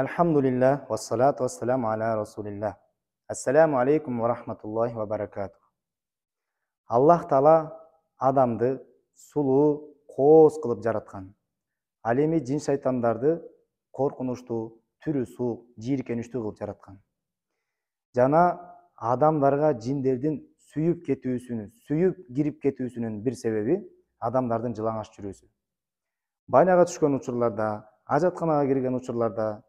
Alhamdulillah, wassalatu wassalamu ala rasulillah. Assalamu alaikum wa rahmatullahi wa barakatuh. Аллах Таала адамды сулуу, кооз кылып жараткан. Ал эми жин шайтандарды коркунучтуу, түрү суук, жийиркеничтүү кылып жараткан. Жана адамдарга жиндердин сүйүп кирип кетүүсүнүн бир себеби адамдардын жылаңач жүрүүсү. Баняга түшкөн учурларда, ажатканага кирген учурларда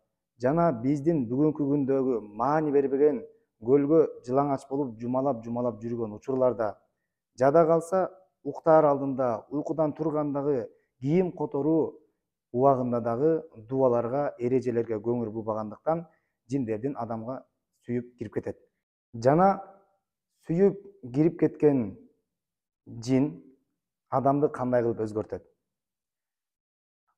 жана биздин бүгүнкү күндөгү маани бербеген көлгө жылаңач болуп жумалап жүргөн учурларда жада калса уктаар алдында, уйкудан тургандагы, кийим которуу убагында дагы дубаларга, эрежелерге көңүл бурбагандыктан жиндердин адамга сүйүп кирип кетет. Жана сүйүп кирип кеткен жин адамды кандай кылып өзгөртөт?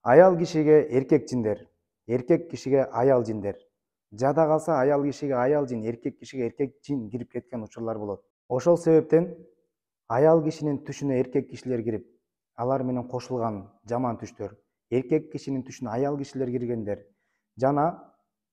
Аял кишиге эркек жиндер, эркек кишиге аял жиндер. Жада калса аял кишиге аял жин, эркек кишиге эркек жин кирип кеткен учурлар болот. Ошол себептен аял кишинин түшүнө эркек кишилер кирип, алар менен кошулган жаман түштөр, эркек кишинин түшүнө аял кишилер киргендер, жана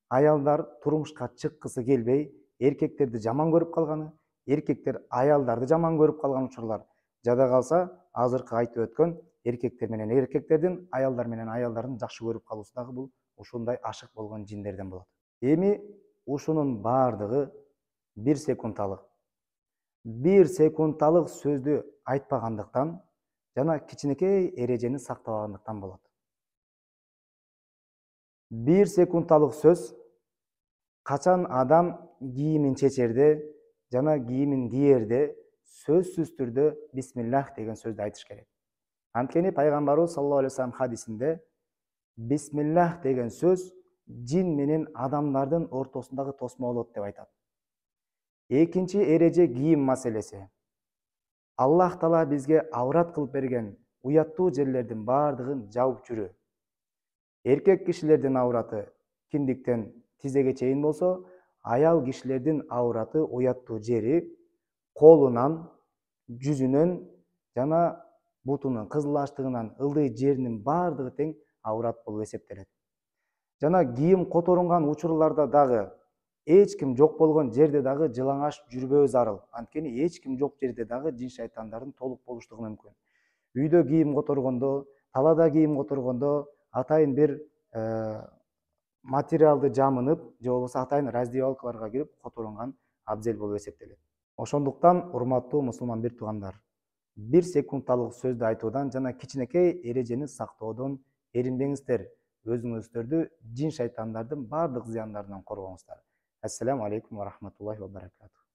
аялдар турмушка чыккысы келбей, эркектерди жаман көрүп калганы, эркектер аялдарды жаман көрүп калган учурлар. Жада калса азыркы айтып өткөн эркектер менен эркектердин, аялдар менен аялдардын жакшы көрүп калуусу дагы бул ушундай ашык болгон жиндерден болот. Эми ушунун баардыгы бир секундталык сөздү айтпагандыктан жана кичинекей эрежени сактабагандыктан болот. Бир секундталык сөз качан адам кийимин чечерде жана кийимин киерде сөзсүз түрдө бисмиллах деген сөздү айтыш керек. Анткени пайгамбарыбыз саллаллаху алейхи вассалам хадисинде бисмиллах деген сөз жин менен адамдардын ортосундагы тосмо болот деп айтат. Экинчи эреже кийим маселеси. Аллах Таала бизге аврат кылып берген уяттуу жерлердин баардыгын жаап жүрүү. Эркек кишилердин авраты киндиктен тизеге чейин болсо, аял кишилердин авраты уяттуу жери колунан, жүзүнөн жана бутунун кызылаштыгынан ылдый жеринин баардыгы тең аврат болуп эсептелет. Жана кийим которунган учурларда дагы эч ким жок болгон жерде дагы жылаңаш жүрбөө зарыл. Анткени эч ким жок жерде дагы жин шайтандардын толук болуштугу мүмкүн. Үйдө кийим которгондо, талаада кийим которгондо атайын бир материалды жамынып, же болбосо атайын раздевалкаларга кирип которунган абзел болуп эсептелет. Ошондуктан урматтуу мусулман бир туугандар, бир секундталык сөздү айтуудан жана кичинекей эрежени сактоодон эринбеңиздер. Өзүңүздөрдү жин шайтандардын баардык зыяндарынан коргоңуздар. Ассаламу алейкум ва рахматуллахи ва баракатух.